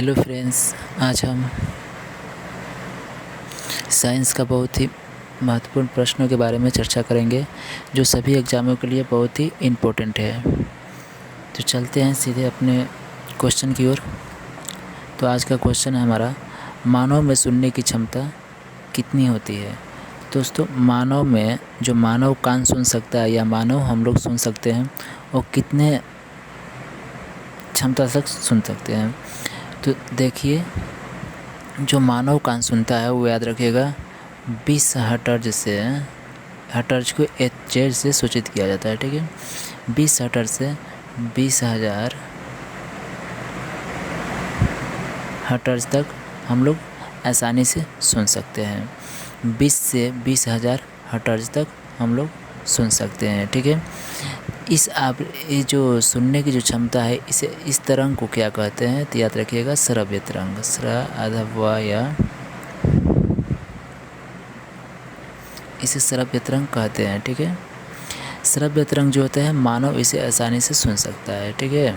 Hello friends, आज हम science का बहुत ही महत्वपूर्ण प्रश्नों के बारे में चर्चा करेंगे जो सभी एग्ज़ामों के लिए बहुत ही इम्पोर्टेंट है। तो चलते हैं सीधे अपने क्वेश्चन की ओर। तो आज का क्वेश्चन है हमारा, मानव में सुनने की क्षमता कितनी होती है। दोस्तों, मानव में जो मानव कान सुन सकता है या मानव हम लोग सुन सकते हैं वो कितने क्षमता तक सुन सकते हैं। तो देखिए, जो मानव कान सुनता है वो याद रखिएगा 20 हर्ट्ज से, हर्ट्ज को एच से सूचित किया जाता है, ठीक है। 20 हर्ट्ज से 20,000 हर्ट्ज तक हम लोग आसानी से सुन सकते हैं। 20 से 20,000 हर्ट्ज तक हम लोग सुन सकते हैं, ठीक है। ये जो सुनने की जो क्षमता है, इस तरंग को क्या कहते हैं तो याद रखिएगा श्रव्य तरंग, इसे श्रव्य तरंग कहते हैं, ठीक है। श्रव्य तरंग जो होता है मानव इसे आसानी से सुन सकता है, ठीक है।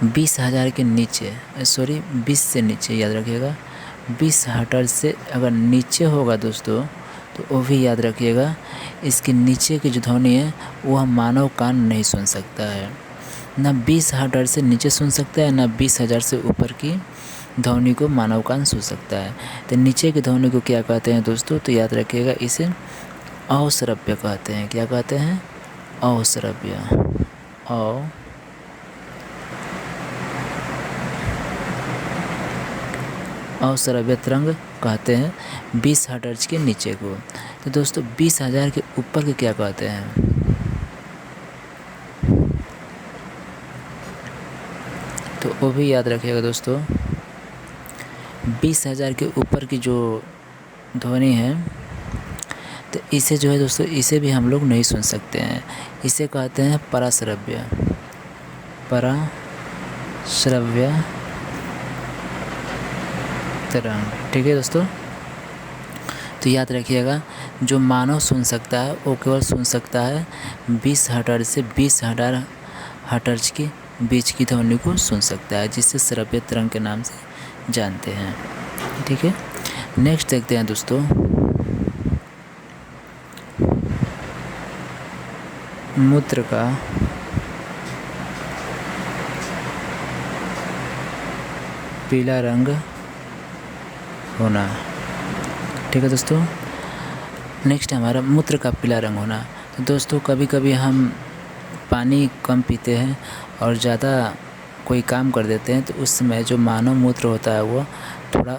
20,000 के नीचे 20 से नीचे याद रखिएगा, 20 हर्ट्ज से अगर नीचे होगा दोस्तों तो वो भी याद रखिएगा, इसके नीचे की जो ध्वनि है वो हम मानव कान नहीं सुन सकता है। ना 20 हर्ट्ज से नीचे सुन सकता है, ना 20,000 से ऊपर की ध्वनि को मानव कान सुन सकता है। तो नीचे की ध्वनि को क्या कहते हैं दोस्तों, तो याद रखिएगा इसे अश्रव्य कहते हैं। क्या कहते हैं? अश्रव्य। अश्रव्य तरंग कहते हैं 20 हर्ट्ज के नीचे को। तो दोस्तों 20,000 के ऊपर के क्या कहते हैं? तो वो भी याद रखिएगा दोस्तों, 20,000 के ऊपर की जो ध्वनि है तो इसे जो है दोस्तों, इसे भी हम लोग नहीं सुन सकते हैं। इसे कहते हैं पराश्रव्य तरंग, ठीक है दोस्तों। तो याद रखिएगा, जो मानव सुन सकता है वो केवल सुन सकता है 20 हर्ट्ज से 20,000 हर्ट्ज के बीच की ध्वनि को सुन सकता है, जिससे श्रव्य तरंग के नाम से जानते हैं, ठीक है। नेक्स्ट देखते हैं दोस्तों, मूत्र का पीला रंग होना, ठीक है दोस्तों। नेक्स्ट हमारा मूत्र का पीला रंग होना। तो दोस्तों कभी कभी हम पानी कम पीते हैं और ज़्यादा कोई काम कर देते हैं, तो उस समय जो मानव मूत्र होता है वो थोड़ा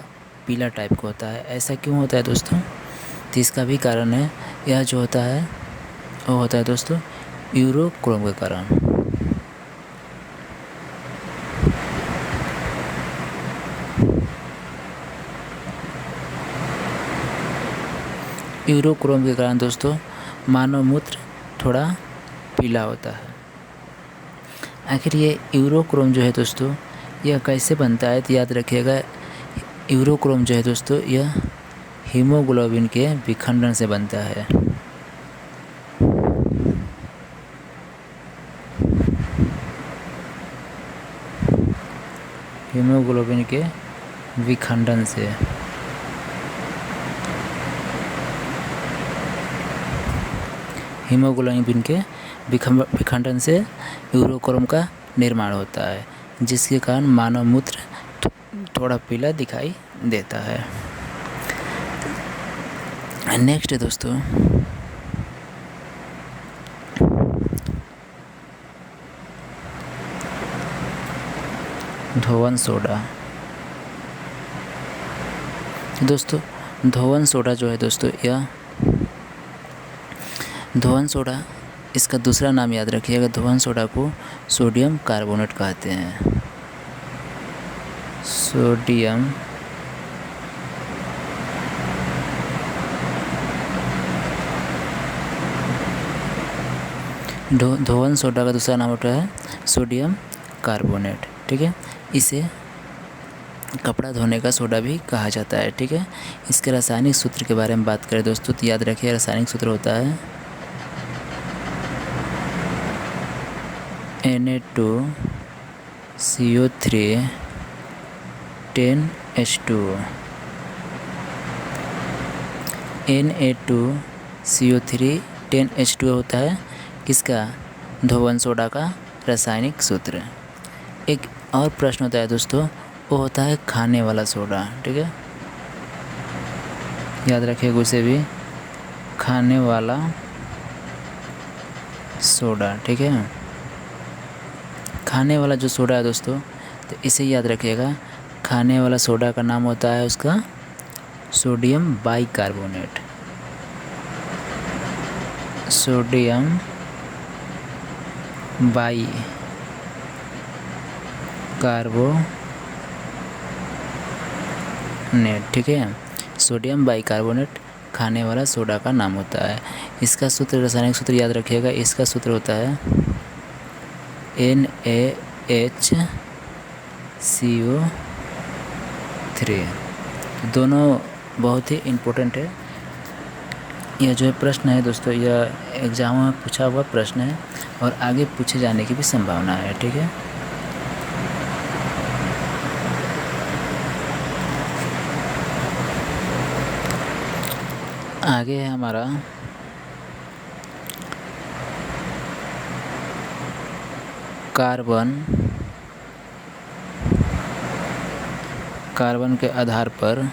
पीला टाइप का होता है। ऐसा क्यों होता है दोस्तों? तो इसका भी कारण है, यह जो होता है वो होता है दोस्तों यूरोक्रोम के कारण। यूरोक्रोम के कारण दोस्तों मानव मूत्र थोड़ा पीला होता है। आखिर ये यूरोक्रोम जो है दोस्तों, यह कैसे बनता है तो याद रखिएगा, यूरोक्रोम जो है दोस्तों यह हीमोग्लोबिन के विखंडन से बनता है। हीमोग्लोबिन के विखंडन से। हीमोग्लोबिन के विखंडन से यूरोक्रोम का निर्माण होता है, जिसके कारण मानव मूत्र थोड़ा पीला दिखाई देता है। नेक्स्ट है दोस्तों, धोवन सोडा। दोस्तों धोवन सोडा जो है दोस्तों, यह धोवन सोडा, इसका दूसरा नाम याद रखिएगा, धोवन सोडा को सोडियम कार्बोनेट कहते हैं। सोडियम धोवन सोडा का दूसरा नाम होता है सोडियम कार्बोनेट, ठीक है। इसे कपड़ा धोने का सोडा भी कहा जाता है, ठीक है। इसके रासायनिक सूत्र के बारे में बात करें दोस्तों, तो याद रखिए रासायनिक सूत्र होता है Na2CO3 10H2, Na2CO3 10H2 होता है किसका, धोवन सोडा का रासायनिक सूत्र। एक और प्रश्न होता है दोस्तों, वो होता है खाने वाला सोडा, ठीक है, याद रखिएगा उसे भी, खाने वाला सोडा, ठीक है। खाने वाला जो सोडा है दोस्तों, तो इसे याद रखिएगा, खाने वाला सोडा का नाम होता है उसका सोडियम बाइकार्बोनेट, सोडियम बाइकार्बोनेट, ठीक है। सोडियम बाइकार्बोनेट खाने वाला सोडा का नाम होता है। इसका सूत्र, रासायनिक सूत्र याद रखिएगा, इसका सूत्र होता है NaHCO3। दोनों बहुत ही इम्पोर्टेंट है। यह जो है प्रश्न है दोस्तों, यह एग्जाम में पूछा हुआ प्रश्न है और आगे पूछे जाने की भी संभावना है, ठीक है। आगे है हमारा कार्बन के आधार पर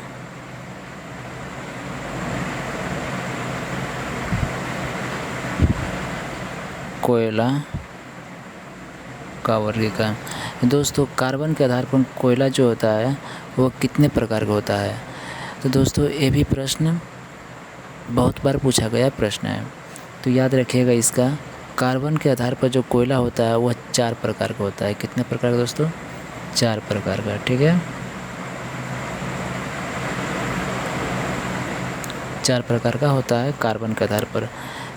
कोयला का वर्गीकरण। दोस्तों कार्बन के आधार पर कोयला जो होता है वो कितने प्रकार का होता है, तो दोस्तों ये भी प्रश्न बहुत बार पूछा गया प्रश्न है, तो याद रखिएगा इसका, कार्बन के आधार पर जो कोयला होता है वह 4 प्रकार का होता है। कितने प्रकार का दोस्तों, 4 प्रकार का, ठीक है। 4 प्रकार का होता है कार्बन के आधार पर।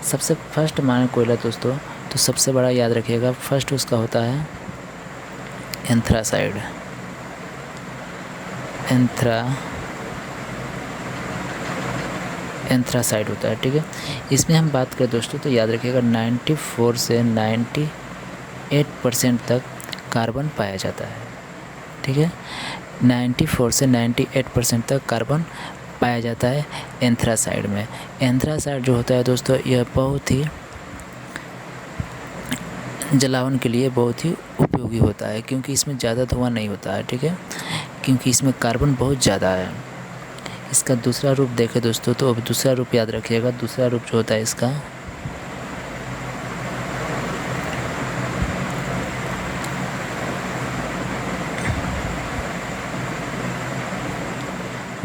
सबसे फर्स्ट माने कोयला दोस्तों, तो सबसे बड़ा याद रखिएगा, फर्स्ट उसका होता है एंथ्रासाइड, एंथ्रासाइड होता है, ठीक है। इसमें हम बात करें दोस्तों, तो याद रखिएगा 94 से 98% तक कार्बन पाया जाता है, ठीक है। 94 से 98% तक कार्बन पाया जाता है एंथ्रासाइड में। एंथ्रासाइड जो होता है दोस्तों, यह बहुत ही जलावन के लिए बहुत ही उपयोगी होता है, क्योंकि इसमें ज़्यादा धुआं नहीं होता है, ठीक है, क्योंकि इसमें कार्बन बहुत ज़्यादा है। इसका दूसरा रूप देखें दोस्तों, तो अब दूसरा रूप याद रखिएगा, दूसरा रूप जो होता है इसका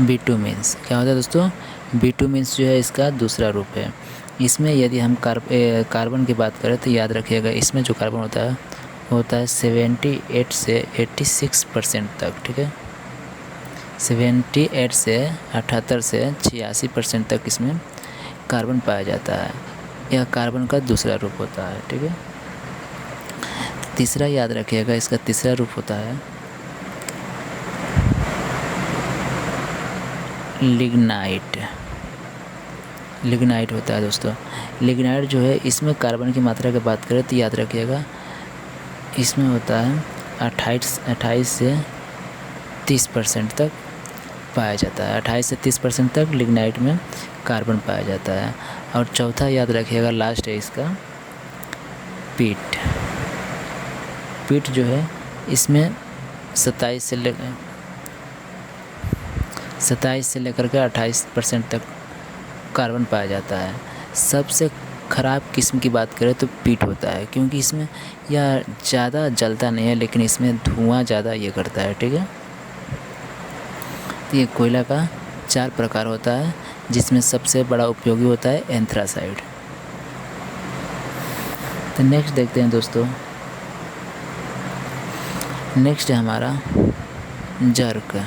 बिटुमिन्स। क्या होता है दोस्तों, बिटुमिन्स जो है इसका दूसरा रूप है। इसमें यदि हम कार्बन की बात करें तो याद रखिएगा, इसमें जो कार्बन होता है वो होता है 78 से 86% तक, ठीक है। 78 से 78 से 86% तक इसमें कार्बन पाया जाता है। यह कार्बन का दूसरा रूप होता है, ठीक है। तीसरा याद रखिएगा, इसका तीसरा रूप होता है लिग्नाइट। लिग्नाइट होता है दोस्तों। लिग्नाइट जो है, इसमें कार्बन की मात्रा की बात करें तो याद रखिएगा, इसमें होता है 28 से 30% तक पाया जाता है। 28 से 30% तक लिग्नाइट में कार्बन पाया जाता है। और चौथा याद रखिएगा, लास्ट है इसका पीट। पीट जो है, इसमें 27 से लेकर के 28% तक कार्बन पाया जाता है। सबसे ख़राब किस्म की बात करें तो पीट होता है, क्योंकि इसमें यह ज़्यादा जलता नहीं है, लेकिन इसमें धुआं ज़्यादा ये करता है, ठीक है। तो ये कोयला का 4 प्रकार होता है, जिसमें सबसे बड़ा उपयोगी होता है एंथ्रासाइड। तो नेक्स्ट देखते हैं दोस्तों, नेक्स्ट है हमारा जर्क।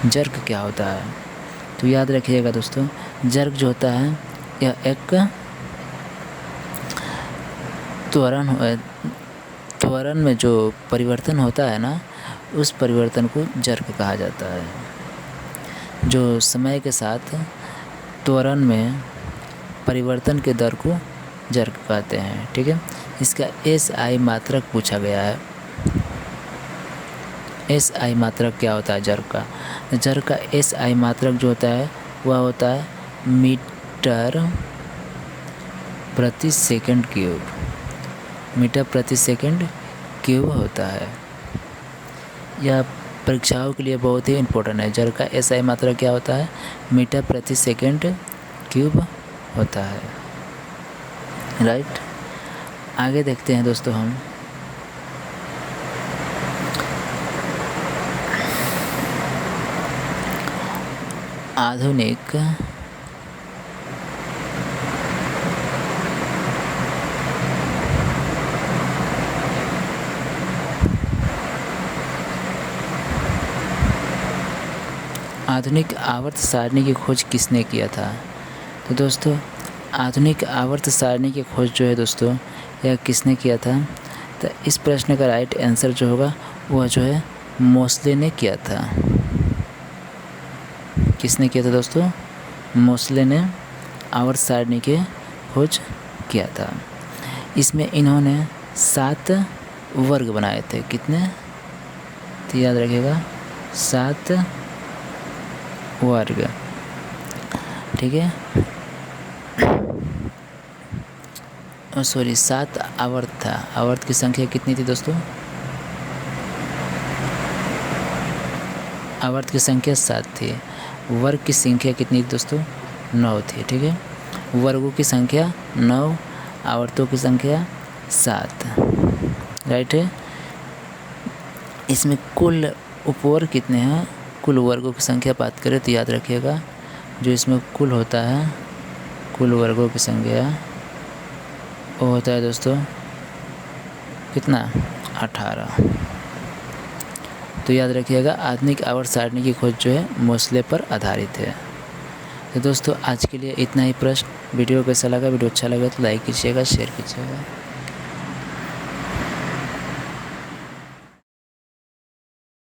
जर्क क्या होता है, तो याद रखिएगा दोस्तों, जर्क जो होता है यह एक त्वरण में जो परिवर्तन होता है ना, उस परिवर्तन को जर्क कहा जाता है। जो समय के साथ त्वरण में परिवर्तन के दर को जर्क कहते हैं, ठीक है। इसका SI मात्रक पूछा गया है, एस आई मात्रक क्या होता है जड़ का? जड़ का एस आई मात्रक जो होता है वह होता है मीटर प्रति सेकंड क्यूब। मीटर प्रति सेकंड क्यूब होता है। यह परीक्षाओं के लिए बहुत ही इम्पोर्टेंट है। जड़ का एस आई मात्रक क्या होता है? मीटर प्रति सेकंड क्यूब होता है। राइट, आगे देखते हैं दोस्तों हम। आधुनिक आवर्त सारणी की खोज किसने किया था? तो दोस्तों आधुनिक आवर्त सारणी की खोज जो है दोस्तों यह किसने किया था? तो इस प्रश्न का राइट आंसर जो होगा वह जो है मोसले ने किया था। किसने किया था दोस्तों? मोसले ने आवर्त सारणी की खोज किया था। इसमें इन्होंने 7 वर्ग बनाए थे। कितने? तो याद रखिएगा 7 वर्ग। ठीक है, सॉरी 7 आवर्त था। आवर्त की संख्या कितनी थी दोस्तों? आवर्त की संख्या 7 थी। वर्ग की संख्या कितनी थी दोस्तों? 9 थी। ठीक है, वर्गों की संख्या 9, आवर्तों की संख्या 7। राइट है। इसमें कुल उपवर्ग कितने हैं? कुल वर्गों की संख्या बात करें तो याद रखिएगा जो इसमें कुल होता है, कुल वर्गों की संख्या वो होता है दोस्तों कितना? 18। तो याद रखिएगा आधुनिक आवर्त सारणी की खोज जो है मोसले पर आधारित है। तो दोस्तों आज के लिए इतना ही प्रश्न। वीडियो कैसा लगा? वीडियो अच्छा लगा तो लाइक कीजिएगा, शेयर कीजिएगा।